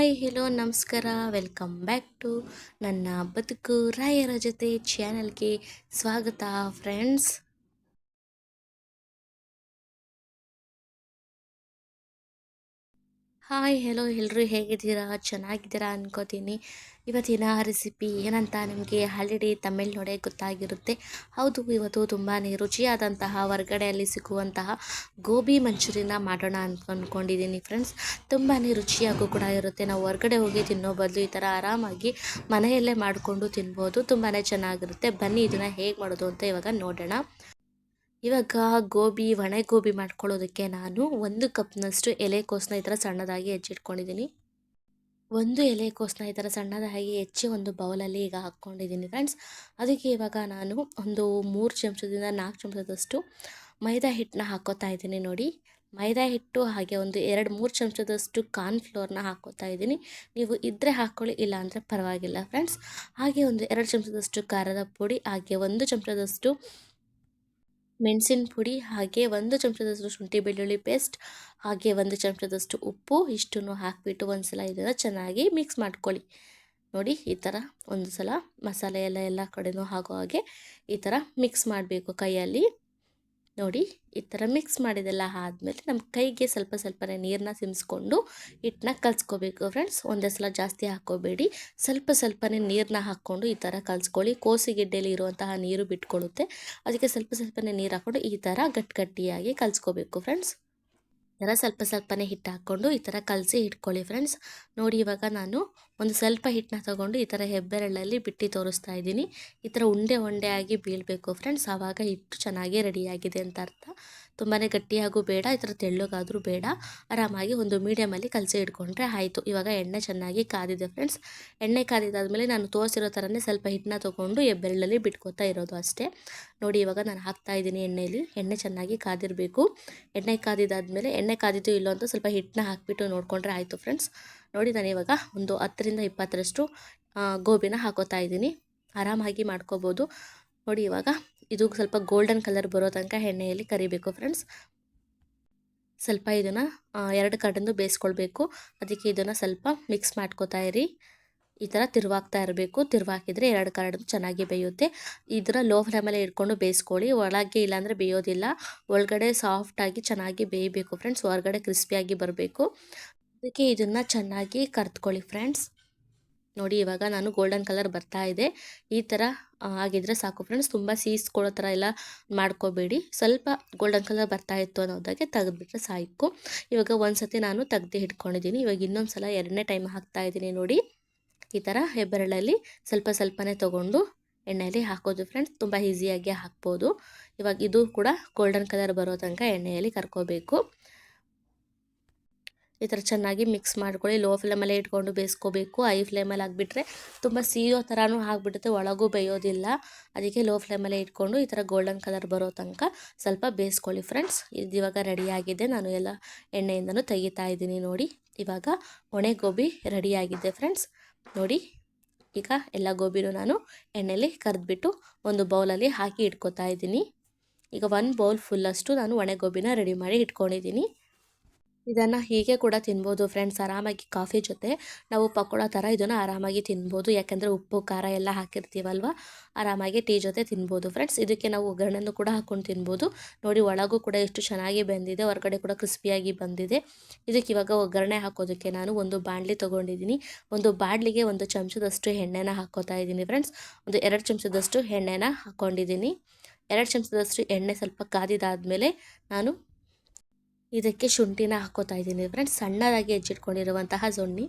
Hi hello ನಮಸ್ಕಾರ welcome back to ನನ್ನ ಬದುಕು ರಾಯರ ಜೊತೆ ಚಾನಲ್ಗೆ ಸ್ವಾಗತ ಫ್ರೆಂಡ್ಸ್. ಹಾಯ್ ಹೆಲೋ ಎಲ್ಲರೂ ಹೇಗಿದ್ದೀರಾ? ಚೆನ್ನಾಗಿದ್ದೀರಾ ಅನ್ಕೋತೀನಿ. ಇವತ್ತಿನ ರೆಸಿಪಿ ಏನಂತ ನಿಮಗೆ ಆಲ್ರೆಡಿ ತಮಿಳ್ ನೋಡೇ ಗೊತ್ತಾಗಿರುತ್ತೆ. ಹೌದು, ಇವತ್ತು ತುಂಬಾ ರುಚಿಯಾದಂತಹ ಹೊರಗಡೆಯಲ್ಲಿ ಸಿಗುವಂತಹ ಗೋಬಿ ಮಂಚೂರಿನ ಮಾಡೋಣ ಅಂತ ಅಂದ್ಕೊಂಡಿದ್ದೀನಿ ಫ್ರೆಂಡ್ಸ್. ತುಂಬಾ ರುಚಿಯಾಗೂ ಕೂಡ ಇರುತ್ತೆ. ನಾವು ಹೊರಗಡೆ ಹೋಗಿ ತಿನ್ನೋ ಬದಲು ಈ ಥರ ಆರಾಮಾಗಿ ಮನೆಯಲ್ಲೇ ಮಾಡಿಕೊಂಡು ತಿನ್ಬೋದು. ತುಂಬಾ ಚೆನ್ನಾಗಿರುತ್ತೆ. ಬನ್ನಿ ಇದನ್ನು ಹೇಗೆ ಮಾಡೋದು ಅಂತ ಇವಾಗ ನೋಡೋಣ. ಇವಾಗ ಒಣ ಗೋಬಿ ಮಾಡ್ಕೊಳ್ಳೋದಕ್ಕೆ ನಾನು 1 ಕಪ್ನಷ್ಟು ಎಲೆಕೋಸನ್ನ ಈ ಥರ ಸಣ್ಣದಾಗಿ ಹೆಚ್ಚಿಟ್ಕೊಂಡಿದ್ದೀನಿ. 1 ಎಲೆಕೋಸನ್ನ ಈ ಥರ ಸಣ್ಣದಾಗಿ ಹೆಚ್ಚಿ ಒಂದು ಬೌಲಲ್ಲಿ ಈಗ ಹಾಕ್ಕೊಂಡಿದ್ದೀನಿ ಫ್ರೆಂಡ್ಸ್. ಅದಕ್ಕೆ ಇವಾಗ ನಾನು ಒಂದು 3 ಚಮಚದಿಂದ 4 ಚಮಚದಷ್ಟು ಮೈದಾ ಹಿಟ್ಟನ್ನ ಹಾಕ್ಕೋತಾ ಇದ್ದೀನಿ ನೋಡಿ. ಮೈದಾ ಹಿಟ್ಟು ಹಾಗೆ ಒಂದು 2-3 ಚಮಚದಷ್ಟು ಕಾರ್ನ್‌ಫ್ಲೋರ್‌ನ ಹಾಕ್ಕೋತಾ ಇದ್ದೀನಿ. ನೀವು ಇದ್ದರೆ ಹಾಕ್ಕೊಳ್ಳಿ, ಇಲ್ಲ ಅಂದರೆ ಪರವಾಗಿಲ್ಲ ಫ್ರೆಂಡ್ಸ್. ಹಾಗೆ ಒಂದು 2 ಚಮಚದಷ್ಟು ಖಾರದ ಪುಡಿ, ಹಾಗೆ 1 ಚಮಚದಷ್ಟು ಮೆಣಸಿನ ಪುಡಿ, ಹಾಗೆ 1 ಚಮಚದಷ್ಟು ಶುಂಠಿ ಬೆಳ್ಳುಳ್ಳಿ ಪೇಸ್ಟ್, ಹಾಗೆ 1 ಚಮಚದಷ್ಟು ಉಪ್ಪು, ಇಷ್ಟನ್ನು ಹಾಕಿಬಿಟ್ಟು ಒಂದು ಸಲ ಇದನ್ನು ಚೆನ್ನಾಗಿ ಮಿಕ್ಸ್ ಮಾಡ್ಕೊಳ್ಳಿ. ನೋಡಿ, ಈ ಥರ ಒಂದು ಸಲ ಮಸಾಲೆ ಎಲ್ಲ ಕಡೆನೂ ಆಗೋ ಹಾಗೆ ಈ ಥರ ಮಿಕ್ಸ್ ಮಾಡಬೇಕು ಕೈಯಲ್ಲಿ. ನೋಡಿ, ಈ ಥರ ಮಿಕ್ಸ್ ಮಾಡಿದೆಲ್ಲ ಆದಮೇಲೆ ನಮ್ಮ ಕೈಗೆ ಸ್ವಲ್ಪನೇ ನೀರನ್ನ ಸಿಮ್ಸ್ಕೊಂಡು ಹಿಟ್ಟನ್ನ ಕಲಿಸ್ಕೋಬೇಕು ಫ್ರೆಂಡ್ಸ್. ಒಂದೇ ಸಲ ಜಾಸ್ತಿ ಹಾಕ್ಕೋಬೇಡಿ, ಸ್ವಲ್ಪನೇ ನೀರನ್ನ ಹಾಕ್ಕೊಂಡು ಈ ಥರ ಕಲಿಸ್ಕೊಳ್ಳಿ. ಕೋಸಿಗೆಡ್ಡೆಯಲ್ಲಿ ಇರುವಂತಹ ನೀರು ಬಿಟ್ಕೊಳ್ಳುತ್ತೆ. ಅದಕ್ಕೆ ಸ್ವಲ್ಪನೇ ನೀರು ಹಾಕ್ಕೊಂಡು ಈ ಥರ ಗಟ್ಟಿಯಾಗಿ ಕಲಿಸ್ಕೋಬೇಕು ಫ್ರೆಂಡ್ಸ್. ಈ ಥರ ಸ್ವಲ್ಪನೇ ಹಿಟ್ಟು ಹಾಕ್ಕೊಂಡು ಈ ಥರ ಕಲಸಿ ಇಟ್ಕೊಳ್ಳಿ ಫ್ರೆಂಡ್ಸ್. ನೋಡಿ, ಇವಾಗ ನಾನು ಒಂದು ಸ್ವಲ್ಪ ಹಿಟ್ಟನ್ನ ತೊಗೊಂಡು ಈ ಥರ ಹೆಬ್ಬೆರಳಲ್ಲಿ ಬಿಟ್ಟು ತೋರಿಸ್ತಾ ಇದ್ದೀನಿ. ಈ ಥರ ಉಂಡೆ ಆಗಿ ಬೀಳಬೇಕು ಫ್ರೆಂಡ್ಸ್. ಆವಾಗ ಹಿಟ್ಟು ಚೆನ್ನಾಗಿ ರೆಡಿಯಾಗಿದೆ ಅಂತ ಅರ್ಥ. ತುಂಬಾ ಗಟ್ಟಿಯಾಗೂ ಬೇಡ, ಈ ಥರ ತೆಳ್ಳಗಾದರೂ ಬೇಡ. ಆರಾಮಾಗಿ ಒಂದು ಮೀಡಿಯಮಲ್ಲಿ ಕಲಸಿ ಇಟ್ಕೊಂಡ್ರೆ ಆಯಿತು. ಇವಾಗ ಎಣ್ಣೆ ಚೆನ್ನಾಗಿ ಕಾದಿದೆ ಫ್ರೆಂಡ್ಸ್. ಎಣ್ಣೆ ಕಾದಿದ್ದಾದಮೇಲೆ ನಾನು ತೋರಿಸಿರೋ ಥರನೇ ಸ್ವಲ್ಪ ಹಿಟ್ಟನ್ನ ತೊಗೊಂಡು ಹೆಬ್ಬೆರಳಲ್ಲಿ ಬಿಟ್ಕೋತಾ ಇರೋದು ಅಷ್ಟೇ. ನೋಡಿ, ಇವಾಗ ನಾನು ಹಾಕ್ತಾಯಿದ್ದೀನಿ ಎಣ್ಣೆಯಲ್ಲಿ. ಎಣ್ಣೆ ಚೆನ್ನಾಗಿ ಕಾದಿರಬೇಕು. ಎಣ್ಣೆ ಕಾದಿದ್ದಾದಮೇಲೆ ಎಣ್ಣೆ ಕಾದಿದ್ದು ಇಲ್ಲೋ ಅಂತ ಸ್ವಲ್ಪ ಹಿಟ್ಟನ್ನ ಹಾಕಿಬಿಟ್ಟು ನೋಡಿಕೊಂಡ್ರೆ ಆಯಿತು ಫ್ರೆಂಡ್ಸ್. ನೋಡಿ, ನಾನು ಇವಾಗ ಒಂದು 10-20ರಷ್ಟು ಗೋಬಿನ ಹಾಕೋತಾ ಇದ್ದೀನಿ. ಆರಾಮಾಗಿ ಮಾಡ್ಕೋಬೋದು. ನೋಡಿ, ಇವಾಗ ಇದು ಸ್ವಲ್ಪ ಗೋಲ್ಡನ್ ಕಲರ್ ಬರೋ ತನಕ ಎಣ್ಣೆಯಲ್ಲಿ ಕರಿಬೇಕು ಫ್ರೆಂಡ್ಸ್. ಸ್ವಲ್ಪ ಇದನ್ನು 2 ಕಡೆಯಿಂದ ಬೇಯಿಸ್ಕೊಳ್ಬೇಕು. ಅದಕ್ಕೆ ಇದನ್ನು ಸ್ವಲ್ಪ ಮಿಕ್ಸ್ ಮಾಡ್ಕೋತಾ ಇರಿ. ಈ ಥರ ತಿರುವಾಗ್ತಾ ಇರಬೇಕು. ತಿರುವಾಕಿದರೆ 2 ಕಡೆ ಚೆನ್ನಾಗಿ ಬೇಯುತ್ತೆ. ಇದರ ಲೋ ಫ್ಲೇಮಲ್ಲೇ ಇಟ್ಕೊಂಡು ಬೇಯಿಸ್ಕೊಳ್ಳಿ. ಒಳಗೆ ಇಲ್ಲಾಂದರೆ ಬೇಯೋದಿಲ್ಲ. ಒಳಗಡೆ ಸಾಫ್ಟಾಗಿ ಚೆನ್ನಾಗಿ ಬೇಯಬೇಕು ಫ್ರೆಂಡ್ಸ್. ಹೊರಗಡೆ ಕ್ರಿಸ್ಪಿಯಾಗಿ ಬರಬೇಕು. ಅದಕ್ಕೆ ಇದನ್ನು ಚೆನ್ನಾಗಿ ಕರ್ತ್ಕೊಳ್ಳಿ ಫ್ರೆಂಡ್ಸ್. ನೋಡಿ, ಇವಾಗ ನಾನು ಗೋಲ್ಡನ್ ಕಲರ್ ಬರ್ತಾ ಇದೆ. ಈ ಥರ ಆಗಿದ್ರೆ ಸಾಕು ಫ್ರೆಂಡ್ಸ್. ತುಂಬ ಸೀಸ್ಕೊಳ್ಳೋ ಥರ ಎಲ್ಲ ಮಾಡ್ಕೋಬೇಡಿ. ಸ್ವಲ್ಪ ಗೋಲ್ಡನ್ ಕಲರ್ ಬರ್ತಾ ಇತ್ತು ಅನ್ನೋದಾಗೆ ತೆಗೆದುಬಿಟ್ರೆ ಸಾಕು. ಇವಾಗ ಒಂದು ಸತಿ ನಾನು ತೆಗ್ದು ಇಟ್ಕೊಂಡಿದ್ದೀನಿ. ಇವಾಗ ಇನ್ನೊಂದು ಸಲ 2ನೇ ಟೈಮ್ ಹಾಕ್ತಾಯಿದ್ದೀನಿ ನೋಡಿ. ಈ ಥರ ಹೆಬ್ಬೆರಳಲ್ಲಿ ಸ್ವಲ್ಪನೇ ತೊಗೊಂಡು ಎಣ್ಣೆಯಲ್ಲಿ ಹಾಕೋದು ಫ್ರೆಂಡ್ಸ್. ತುಂಬ ಈಸಿಯಾಗಿ ಹಾಕ್ಬೋದು. ಇವಾಗ ಇದು ಕೂಡ ಗೋಲ್ಡನ್ ಕಲರ್ ಬರೋ ತನಕ ಎಣ್ಣೆಯಲ್ಲಿ ಕರ್ಕೋಬೇಕು. ಈ ಥರ ಚೆನ್ನಾಗಿ ಮಿಕ್ಸ್ ಮಾಡ್ಕೊಳ್ಳಿ. ಲೋ ಫ್ಲೇಮಲ್ಲೇ ಇಟ್ಕೊಂಡು ಬೇಯಿಸ್ಕೋಬೇಕು. ಹೈ ಫ್ಲೇಮಲ್ಲಿ ಆಗಿಬಿಟ್ರೆ ತುಂಬ ಸೀಯೋ ಥರನೂ ಆಗಿಬಿಡುತ್ತೆ, ಒಳಗೂ ಬೇಯೋದಿಲ್ಲ. ಅದಕ್ಕೆ ಲೋ ಫ್ಲೇಮಲ್ಲೇ ಇಟ್ಕೊಂಡು ಈ ಥರ ಗೋಲ್ಡನ್ ಕಲರ್ ಬರೋ ತನಕ ಸ್ವಲ್ಪ ಬೇಯಿಸ್ಕೊಳ್ಳಿ ಫ್ರೆಂಡ್ಸ್. ಇದು ಇವಾಗ ರೆಡಿಯಾಗಿದೆ. ನಾನು ಎಲ್ಲ ಎಣ್ಣೆಯಿಂದನೂ ತೆಗಿತಾ ಇದ್ದೀನಿ ನೋಡಿ. ಇವಾಗ ಒಣೆ ಗೋಬಿ ರೆಡಿಯಾಗಿದೆ ಫ್ರೆಂಡ್ಸ್. ನೋಡಿ, ಈಗ ಎಲ್ಲ ಗೋಬಿನೂ ನಾನು ಎಣ್ಣೆಯಲ್ಲಿ ಕರೆದ್ಬಿಟ್ಟು ಒಂದು ಬೌಲಲ್ಲಿ ಹಾಕಿ ಇಟ್ಕೋತಾ ಇದ್ದೀನಿ. ಈಗ 1 ಬೌಲ್ ಫುಲ್ಲಷ್ಟು ನಾನು ಒಣೆ ಗೋಬಿನ ರೆಡಿ ಮಾಡಿ ಇಟ್ಕೊಂಡಿದ್ದೀನಿ. ಇದನ್ನು ಹೀಗೆ ಕೂಡ ತಿನ್ಬೋದು ಫ್ರೆಂಡ್ಸ್. ಆರಾಮಾಗಿ ಕಾಫಿ ಜೊತೆ ನಾವು ಪಕೋಡ ಥರ ಇದನ್ನು ಆರಾಮಾಗಿ ತಿನ್ಬೋದು. ಯಾಕೆಂದರೆ ಉಪ್ಪು ಖಾರ ಎಲ್ಲ ಹಾಕಿರ್ತೀವಲ್ವ, ಆರಾಮಾಗಿ ಟೀ ಜೊತೆ ತಿನ್ಬೋದು ಫ್ರೆಂಡ್ಸ್. ಇದಕ್ಕೆ ನಾವು ಒಗ್ಗರಣೆನೂ ಕೂಡ ಹಾಕ್ಕೊಂಡು ತಿನ್ಬೋದು. ನೋಡಿ, ಒಳಗೂ ಕೂಡ ಎಷ್ಟು ಚೆನ್ನಾಗಿ ಬೆಂದಿದೆ, ಹೊರಗಡೆ ಕೂಡ ಕ್ರಿಸ್ಪಿಯಾಗಿ ಬಂದಿದೆ. ಇದಕ್ಕೆ ಇವಾಗ ಒಗ್ಗರಣೆ ಹಾಕೋದಕ್ಕೆ ನಾನು ಒಂದು ಬಾಣಲಿ ತೊಗೊಂಡಿದ್ದೀನಿ. ಒಂದು ಬಾಣಲಿಗೆ 1 ಚಮಚದಷ್ಟು ಎಣ್ಣೆನ ಹಾಕ್ಕೋತಾ ಇದ್ದೀನಿ ಫ್ರೆಂಡ್ಸ್. ಒಂದು 2 ಚಮಚದಷ್ಟು ಎಣ್ಣೆನ ಹಾಕ್ಕೊಂಡಿದ್ದೀನಿ. 2 ಚಮಚದಷ್ಟು ಎಣ್ಣೆ ಸ್ವಲ್ಪ ಕಾದಿದ್ದಾದಮೇಲೆ ನಾನು ಇದಕ್ಕೆ ಶುಂಠಿನ ಹಾಕ್ಕೋತಾ ಇದ್ದೀನಿ ಫ್ರೆಂಡ್ಸ್. ಸಣ್ಣದಾಗಿ ಹೆಚ್ಚಿಟ್ಕೊಂಡಿರುವಂತಹ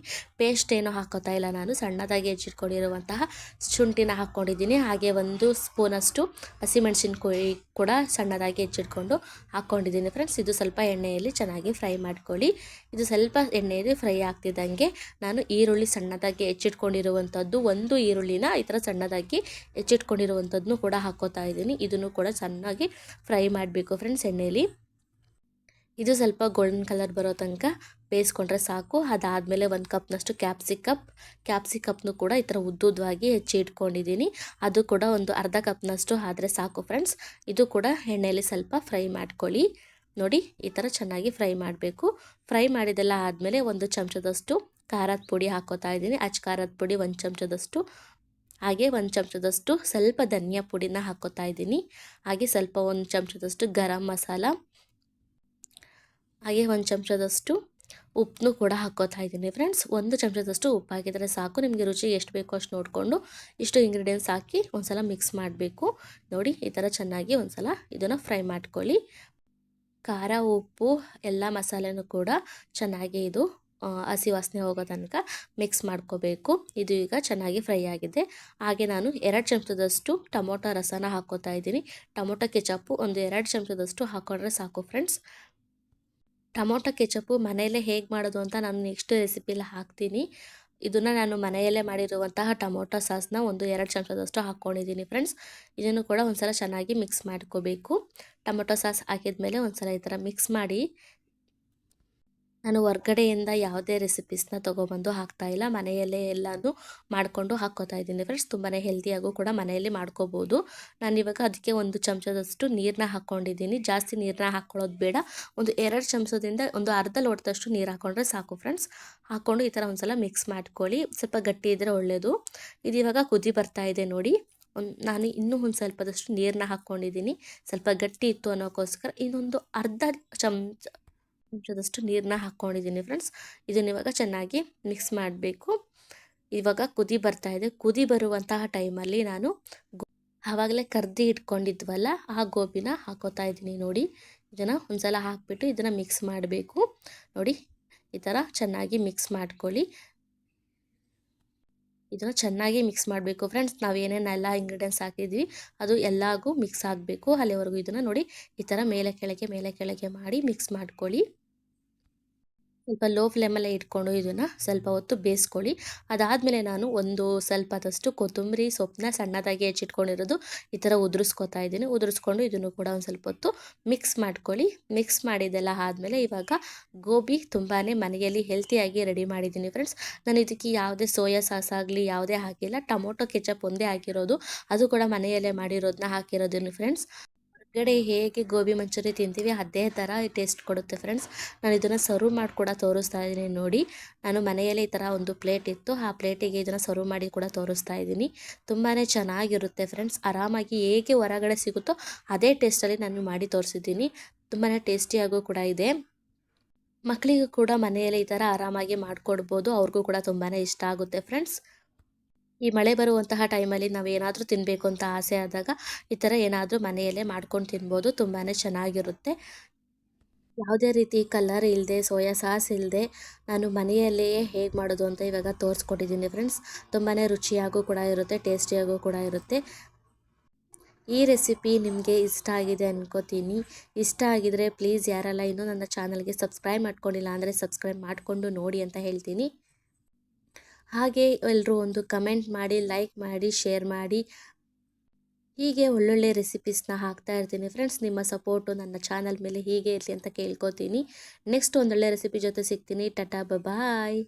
ಪೇಸ್ಟ್ ಏನೋ ಹಾಕ್ಕೋತಾ ಇಲ್ಲ ನಾನು. ಸಣ್ಣದಾಗಿ ಹೆಚ್ಚಿಟ್ಕೊಂಡಿರುವಂತಹ ಶುಂಠಿನ ಹಾಕ್ಕೊಂಡಿದ್ದೀನಿ. ಹಾಗೆ 1 ಸ್ಪೂನಷ್ಟು ಹಸಿಮೆಣಸಿನಕಾಯಿ ಕೂಡ ಸಣ್ಣದಾಗಿ ಹೆಚ್ಚಿಟ್ಕೊಂಡು ಹಾಕ್ಕೊಂಡಿದ್ದೀನಿ ಫ್ರೆಂಡ್ಸ್. ಇದು ಸ್ವಲ್ಪ ಎಣ್ಣೆಯಲ್ಲಿ ಚೆನ್ನಾಗಿ ಫ್ರೈ ಮಾಡ್ಕೊಳ್ಳಿ. ಇದು ಸ್ವಲ್ಪ ಎಣ್ಣೆಯಲ್ಲಿ ಫ್ರೈ ಆಗ್ತಿದ್ದಂಗೆ ನಾನು ಈರುಳ್ಳಿ ಸಣ್ಣದಾಗಿ ಹೆಚ್ಚಿಟ್ಕೊಂಡಿರುವಂಥದ್ದು 1 ಈರುಳ್ಳಿನ ಈ ಥರ ಸಣ್ಣದಾಗಿ ಹೆಚ್ಚಿಟ್ಕೊಂಡಿರುವಂಥದ್ದನ್ನು ಕೂಡ ಹಾಕ್ಕೋತಾ ಇದ್ದೀನಿ. ಇದನ್ನು ಕೂಡ ಚೆನ್ನಾಗಿ ಫ್ರೈ ಮಾಡಬೇಕು ಫ್ರೆಂಡ್ಸ್ ಎಣ್ಣೆಯಲ್ಲಿ. ಇದು ಸ್ವಲ್ಪ ಗೋಲ್ಡನ್ ಕಲರ್ ಬರೋ ತನಕ ಬೇಯಿಸ್ಕೊಂಡ್ರೆ ಸಾಕು. ಅದಾದಮೇಲೆ 1 ಕಪ್ನಷ್ಟು ಕ್ಯಾಪ್ಸಿಕಪ್ನು ಕೂಡ ಈ ಥರ ಉದ್ದುದ್ದವಾಗಿ ಹೆಚ್ಚಿ ಇಟ್ಕೊಂಡಿದ್ದೀನಿ. ಅದು ಕೂಡ ಒಂದು ಅರ್ಧ ಕಪ್ನಷ್ಟು ಆದರೆ ಸಾಕು ಫ್ರೆಂಡ್ಸ್. ಇದು ಕೂಡ ಎಣ್ಣೆಯಲ್ಲಿ ಸ್ವಲ್ಪ ಫ್ರೈ ಮಾಡ್ಕೊಳ್ಳಿ. ನೋಡಿ, ಈ ಥರ ಚೆನ್ನಾಗಿ ಫ್ರೈ ಮಾಡಬೇಕು. ಫ್ರೈ ಮಾಡಿದೆಲ್ಲ ಆದಮೇಲೆ 1 ಚಮಚದಷ್ಟು ಖಾರದ ಪುಡಿ ಹಾಕೋತಾ ಇದ್ದೀನಿ. ಖಾರದ ಪುಡಿ 1 ಚಮಚದಷ್ಟು, ಹಾಗೆ 1 ಚಮಚದಷ್ಟು ಸ್ವಲ್ಪ ಧನಿಯಾ ಪುಡಿನ ಹಾಕೋತಾ ಇದ್ದೀನಿ. ಹಾಗೆ ಸ್ವಲ್ಪ 1 ಚಮಚದಷ್ಟು ಗರಂ ಮಸಾಲ, ಹಾಗೆ 1 ಚಮಚದಷ್ಟು ಉಪ್ಪನ್ನು ಕೂಡ ಹಾಕೋತಾ ಇದ್ದೀನಿ ಫ್ರೆಂಡ್ಸ್. 1 ಚಮಚದಷ್ಟು ಉಪ್ಪು ಹಾಕಿದರೆ ಸಾಕು. ನಿಮಗೆ ರುಚಿ ಎಷ್ಟು ಬೇಕೋ ಅಷ್ಟು ನೋಡಿಕೊಂಡು ಇಷ್ಟು ಇಂಗ್ರೀಡಿಯೆಂಟ್ಸ್ ಹಾಕಿ ಒಂದ್ಸಲ ಮಿಕ್ಸ್ ಮಾಡಬೇಕು. ನೋಡಿ ಈ ಥರ ಚೆನ್ನಾಗಿ ಒಂದ್ಸಲ ಇದನ್ನು ಫ್ರೈ ಮಾಡ್ಕೊಳ್ಳಿ. ಖಾರ, ಉಪ್ಪು ಎಲ್ಲ ಮಸಾಲೆನೂ ಕೂಡ ಚೆನ್ನಾಗಿ ಇದು ಹಸಿ ವಾಸನೆ ಹೋಗೋ ತನಕ ಮಿಕ್ಸ್ ಮಾಡ್ಕೋಬೇಕು. ಇದು ಈಗ ಚೆನ್ನಾಗಿ ಫ್ರೈ ಆಗಿದೆ. ಹಾಗೆ ನಾನು 2 ಚಮಚದಷ್ಟು ಟೊಮೊಟೊ ರಸನ ಹಾಕೋತಾ ಇದ್ದೀನಿ. ಟೊಮೊಟೊ ಕೆಚಪ್ಪು ಒಂದು 2 ಚಮಚದಷ್ಟು ಹಾಕೊಂಡ್ರೆ ಸಾಕು ಫ್ರೆಂಡ್ಸ್. ಟೊಮೊಟೊ ಕೆಚಪ್ಪು ಮನೆಯಲ್ಲೇ ಹೇಗೆ ಮಾಡೋದು ಅಂತ ನಾನು ನೆಕ್ಸ್ಟ್ ರೆಸಿಪಿಲಿ ಹಾಕ್ತೀನಿ. ಇದನ್ನು ನಾನು ಮನೆಯಲ್ಲೇ ಮಾಡಿರುವಂತಹ ಟೊಮೊಟೊ ಸಾಸ್ನ ಒಂದು 2 ಚಮಚದಷ್ಟು ಹಾಕ್ಕೊಂಡಿದ್ದೀನಿ ಫ್ರೆಂಡ್ಸ್. ಇದನ್ನು ಕೂಡ ಒಂದ್ಸಲ ಚೆನ್ನಾಗಿ ಮಿಕ್ಸ್ ಮಾಡ್ಕೋಬೇಕು. ಟೊಮೊಟೊ ಸಾಸ್ ಹಾಕಿದ್ಮೇಲೆ ಒಂದ್ಸಲ ಈ ಥರ ಮಿಕ್ಸ್ ಮಾಡಿ, ನಾನು ಹೊರ್ಗಡೆಯಿಂದ ಯಾವುದೇ ರೆಸಿಪೀಸ್ನ ತೊಗೊಬಂದು ಹಾಕ್ತಾಯಿಲ್ಲ, ಮನೆಯಲ್ಲೇ ಎಲ್ಲನೂ ಮಾಡಿಕೊಂಡು ಹಾಕ್ಕೋತಾ ಇದ್ದೀನಿ ಫ್ರೆಂಡ್ಸ್. ತುಂಬಾ ಹೆಲ್ತಿಯಾಗೂ ಕೂಡ ಮನೆಯಲ್ಲಿ ಮಾಡ್ಕೋಬೋದು. ನಾನಿವಾಗ ಅದಕ್ಕೆ 1 ಚಮಚದಷ್ಟು ನೀರನ್ನ ಹಾಕ್ಕೊಂಡಿದ್ದೀನಿ. ಜಾಸ್ತಿ ನೀರನ್ನ ಹಾಕ್ಕೊಳ್ಳೋದು ಬೇಡ. ಒಂದು 2 ಚಮಚದಿಂದ ಒಂದು ಅರ್ಧ ಲೋಟದಷ್ಟು ನೀರು ಹಾಕ್ಕೊಂಡ್ರೆ ಸಾಕು ಫ್ರೆಂಡ್ಸ್. ಹಾಕ್ಕೊಂಡು ಈ ಥರ ಒಂದ್ಸಲ ಮಿಕ್ಸ್ ಮಾಡ್ಕೊಳ್ಳಿ. ಸ್ವಲ್ಪ ಗಟ್ಟಿ ಇದ್ದರೆ ಒಳ್ಳೆಯದು. ಇದು ಇವಾಗ ಕುದಿ ಬರ್ತಾ ಇದೆ ನೋಡಿ. ನಾನು ಇನ್ನೂ ಒಂದು ಸ್ವಲ್ಪದಷ್ಟು ನೀರನ್ನ ಹಾಕ್ಕೊಂಡಿದ್ದೀನಿ. ಸ್ವಲ್ಪ ಗಟ್ಟಿ ಇತ್ತು ಅನ್ನೋಕ್ಕೋಸ್ಕರ ಇನ್ನೊಂದು ಅರ್ಧ ಚಮಚದಷ್ಟು ನೀರನ್ನ ಹಾಕ್ಕೊಂಡಿದ್ದೀನಿ ಫ್ರೆಂಡ್ಸ್. ಇದನ್ನ ಇವಾಗ ಚೆನ್ನಾಗಿ ಮಿಕ್ಸ್ ಮಾಡಬೇಕು. ಇವಾಗ ಕುದಿ ಬರ್ತಾ ಇದೆ. ಕುದಿ ಬರುವಂತಹ ಟೈಮಲ್ಲಿ ನಾನು ಆವಾಗಲೇ ಕರ್ದಿ ಇಟ್ಕೊಂಡಿದ್ವಲ್ಲ ಆ ಗೋಬಿನ ಹಾಕೋತಾ ಇದ್ದೀನಿ ನೋಡಿ. ಇದನ್ನು ಒಂದ್ಸಲ ಹಾಕ್ಬಿಟ್ಟು ಇದನ್ನು ಮಿಕ್ಸ್ ಮಾಡಬೇಕು. ನೋಡಿ ಈ ಥರ ಚೆನ್ನಾಗಿ ಮಿಕ್ಸ್ ಮಾಡ್ಕೊಳ್ಳಿ. ಇದನ್ನು ಚೆನ್ನಾಗಿ ಮಿಕ್ಸ್ ಮಾಡಬೇಕು ಫ್ರೆಂಡ್ಸ್. ನಾವು ಏನೇನೆಲ್ಲ ಇಂಗ್ರೀಡಿಯೆಂಟ್ಸ್ ಹಾಕಿದ್ವಿ ಅದು ಎಲ್ಲಾಗೂ ಮಿಕ್ಸ್ ಆಗಬೇಕು. ಅಲ್ಲಿವರೆಗೂ ಇದನ್ನು ನೋಡಿ ಈ ಥರ ಮೇಲೆ ಕೆಳಗೆ ಮಾಡಿ ಮಿಕ್ಸ್ ಮಾಡ್ಕೊಳ್ಳಿ. ಸ್ವಲ್ಪ ಲೋ ಫ್ಲೇಮಲ್ಲೇ ಇಟ್ಕೊಂಡು ಇದನ್ನು ಸ್ವಲ್ಪ ಹೊತ್ತು ಬೇಯಿಸ್ಕೊಳ್ಳಿ. ಅದಾದಮೇಲೆ ನಾನು ಒಂದು ಸ್ವಲ್ಪದಷ್ಟು ಕೊತ್ತಂಬರಿ ಸೊಪ್ಪನ್ನ ಸಣ್ಣದಾಗಿ ಹೆಚ್ಚಿಟ್ಕೊಂಡಿರೋದು ಈ ಥರ ಉದುರಿಸ್ಕೊತಾ ಇದ್ದೀನಿ. ಉದುರಿಸ್ಕೊಂಡು ಇದನ್ನು ಕೂಡ ಒಂದು ಸ್ವಲ್ಪ ಹೊತ್ತು ಮಿಕ್ಸ್ ಮಾಡ್ಕೊಳ್ಳಿ. ಮಿಕ್ಸ್ ಮಾಡಿದ್ದೆಲ್ಲ ಆದಮೇಲೆ ಇವಾಗ ಗೋಬಿ ತುಂಬಾ ಮನೆಯಲ್ಲಿ ಹೆಲ್ತಿಯಾಗಿ ರೆಡಿ ಮಾಡಿದ್ದೀನಿ ಫ್ರೆಂಡ್ಸ್. ನಾನು ಇದಕ್ಕೆ ಯಾವುದೇ ಸೋಯಾ ಸಾಸ್ ಆಗಲಿ ಯಾವುದೇ ಹಾಕಿಲ್ಲ. ಟೊಮೊಟೊ ಕೆಚಪ್ ಒಂದೇ ಹಾಕಿರೋದು, ಅದು ಕೂಡ ಮನೆಯಲ್ಲೇ ಮಾಡಿರೋದನ್ನ ಹಾಕಿರೋದನ್ನು ಫ್ರೆಂಡ್ಸ್. ಹೊರಗಡೆ ಹೇಗೆ ಗೋಬಿ ಮಂಚೂರಿ ತಿಂತೀವಿ ಅದೇ ಥರ ಟೇಸ್ಟ್ ಕೊಡುತ್ತೆ ಫ್ರೆಂಡ್ಸ್. ನಾನು ಇದನ್ನು ಸರ್ವ್ ಮಾಡಿ ಕೂಡ ತೋರಿಸ್ತಾ ಇದ್ದೀನಿ ನೋಡಿ. ನಾನು ಮನೆಯಲ್ಲೇ ಈ ಥರ ಒಂದು ಪ್ಲೇಟ್ ಇತ್ತು, ಆ ಪ್ಲೇಟಿಗೆ ಇದನ್ನು ಸರ್ವ್ ಮಾಡಿ ಕೂಡ ತೋರಿಸ್ತಾ ಇದ್ದೀನಿ. ತುಂಬಾ ಚೆನ್ನಾಗಿರುತ್ತೆ ಫ್ರೆಂಡ್ಸ್. ಆರಾಮಾಗಿ ಹೇಗೆ ಹೊರಗಡೆ ಸಿಗುತ್ತೋ ಅದೇ ಟೇಸ್ಟಲ್ಲಿ ನಾನು ಮಾಡಿ ತೋರಿಸಿದ್ದೀನಿ. ತುಂಬಾ ಟೇಸ್ಟಿಯಾಗೂ ಕೂಡ ಇದೆ. ಮಕ್ಕಳಿಗೂ ಕೂಡ ಮನೆಯಲ್ಲೇ ಈ ಥರ ಆರಾಮಾಗಿ ಮಾಡಿಕೊಡ್ಬೋದು. ಅವ್ರಿಗೂ ಕೂಡ ತುಂಬಾ ಇಷ್ಟ ಆಗುತ್ತೆ ಫ್ರೆಂಡ್ಸ್. ಈ ಮಳೆ ಬರುವಂತಹ ಟೈಮಲ್ಲಿ ನಾವು ಏನಾದರೂ ತಿನ್ನಬೇಕು ಅಂತ ಆಸೆ ಆದಾಗ ಈ ಥರ ಏನಾದರೂ ಮನೆಯಲ್ಲೇ ಮಾಡ್ಕೊಂಡು ತಿನ್ಬೋದು. ತುಂಬಾ ಚೆನ್ನಾಗಿರುತ್ತೆ. ಯಾವುದೇ ರೀತಿ ಕಲರ್ ಇಲ್ಲದೆ, ಸೋಯಾ ಸಾಸ್ ಇಲ್ಲದೆ ನಾನು ಮನೆಯಲ್ಲಿಯೇ ಹೇಗೆ ಮಾಡೋದು ಅಂತ ಇವಾಗ ತೋರಿಸ್ಕೊಟ್ಟಿದ್ದೀನಿ ಫ್ರೆಂಡ್ಸ್. ತುಂಬಾ ರುಚಿಯಾಗೂ ಕೂಡ ಇರುತ್ತೆ, ಟೇಸ್ಟಿಯಾಗೂ ಕೂಡ ಇರುತ್ತೆ. ಈ ರೆಸಿಪಿ ನಿಮಗೆ ಇಷ್ಟ ಆಗಿದೆ ಅನ್ಕೋತೀನಿ. ಇಷ್ಟ ಆಗಿದರೆ ಪ್ಲೀಸ್ ಯಾರೆಲ್ಲ ಇನ್ನೂ ನನ್ನ ಚಾನಲ್ಗೆ ಸಬ್ಸ್ಕ್ರೈಬ್ ಮಾಡ್ಕೊಂಡಿಲ್ಲ ಅಂದರೆ ಸಬ್ಸ್ಕ್ರೈಬ್ ಮಾಡಿಕೊಂಡು ನೋಡಿ ಅಂತ ಹೇಳ್ತೀನಿ. ಹಾಗೆ ಎಲ್ಲರೂ ಒಂದು ಕಮೆಂಟ್ ಮಾಡಿ, ಲೈಕ್ ಮಾಡಿ, ಶೇರ್ ಮಾಡಿ. ಹೀಗೆ ಒಳ್ಳೊಳ್ಳೆ ರೆಸಿಪೀಸ್ನ ಹಾಕ್ತಾ ಇರ್ತೀನಿ ಫ್ರೆಂಡ್ಸ್. ನಿಮ್ಮ ಸಪೋರ್ಟು ನನ್ನ ಚಾನಲ್ ಮೇಲೆ ಹೀಗೆ ಇರಲಿ ಅಂತ ಕೇಳ್ಕೊತೀನಿ. ನೆಕ್ಸ್ಟ್ ಒಂದೊಳ್ಳೆ ರೆಸಿಪಿ ಜೊತೆ ಸಿಗ್ತೀನಿ. ಟಾಟಾ ಬಾಯ್.